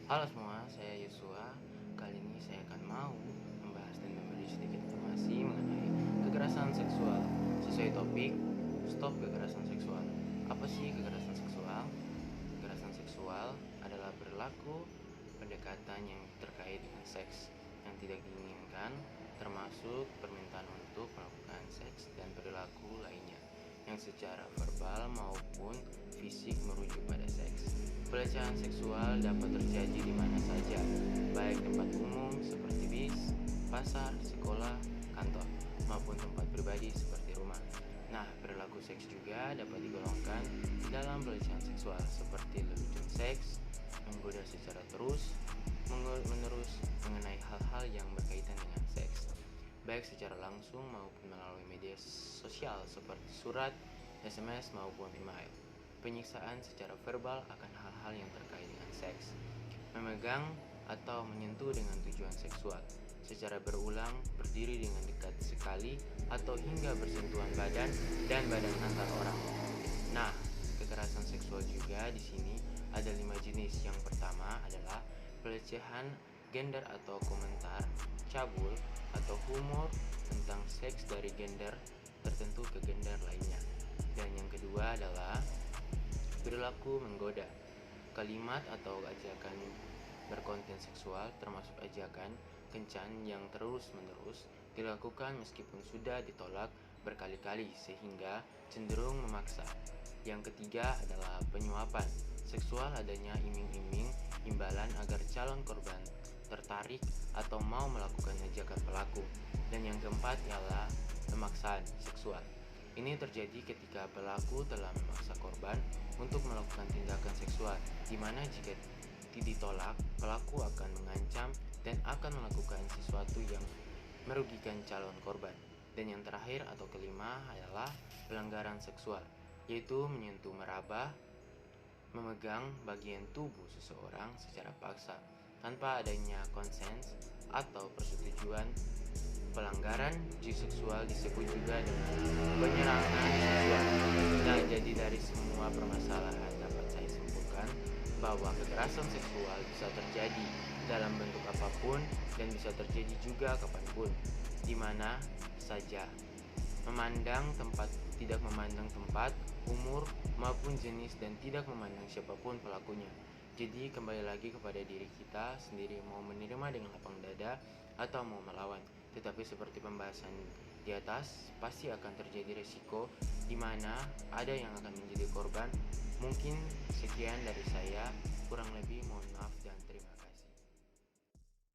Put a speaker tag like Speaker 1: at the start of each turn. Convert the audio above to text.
Speaker 1: Halo semua, saya Yosua. Kali ini saya akan mau membahas dan memberi sedikit informasi mengenai kekerasan seksual. Sesuai topik, stop kekerasan seksual. Apa sih kekerasan seksual? Kekerasan seksual adalah perilaku pendekatan yang terkait dengan seks yang tidak diinginkan, termasuk permintaan untuk melakukan seks dan perilaku lainnya yang secara verbal maupun fisik merujuk pada seks. Pelecehan seksual dapat terjadi di mana saja, baik tempat umum seperti bis, pasar, sekolah, kantor, maupun tempat pribadi seperti rumah. Nah, perilaku seks juga dapat digolongkan dalam pelecehan seksual seperti lelucon seks, menggoda secara menerus mengenai hal-hal yang berkaitan dengan seks, baik secara langsung maupun melalui media sosial seperti surat, SMS maupun email. Penyiksaan secara verbal akan hal-hal yang terkait dengan seks. Memegang atau menyentuh dengan tujuan seksual secara berulang, berdiri dengan dekat sekali, atau hingga bersentuhan badan dan badan antar orang. Nah, kekerasan seksual juga di sini ada 5 jenis. Yang pertama adalah pelecehan gender atau komentar, cabul, atau humor tentang seks dari gender tertentu ke gender lainnya. Dan yang kedua adalah perilaku menggoda, kalimat atau ajakan berkonten seksual termasuk ajakan kencan yang terus-menerus dilakukan meskipun sudah ditolak berkali-kali sehingga cenderung memaksa. Yang ketiga adalah penyuapan seksual, adanya iming-iming imbalan agar calon korban tertarik atau mau melakukan ajakan pelaku. Dan yang keempat ialah pemaksaan seksual. Ini terjadi ketika pelaku telah memaksa korban untuk melakukan tindakan seksual, di mana jika ditolak, pelaku akan mengancam dan akan melakukan sesuatu yang merugikan calon korban. Dan yang terakhir atau kelima adalah pelanggaran seksual, yaitu menyentuh, meraba, memegang bagian tubuh seseorang secara paksa tanpa adanya konsen atau persetujuan. Pelanggaran seksual disebut juga dengan penyerangan seksual. Nah, jadi dari semua permasalahan dapat saya simpulkan bahwa kekerasan seksual bisa terjadi dalam bentuk apapun dan bisa terjadi juga kapanpun, di mana saja. Tidak memandang tempat, umur, maupun jenis, dan tidak memandang siapapun pelakunya. Jadi kembali lagi kepada diri kita sendiri, mau menerima dengan lapang dada atau mau melawan. Tetapi seperti pembahasan di atas, pasti akan terjadi resiko di mana ada yang akan menjadi korban. Mungkin sekian dari saya, kurang lebih mohon maaf.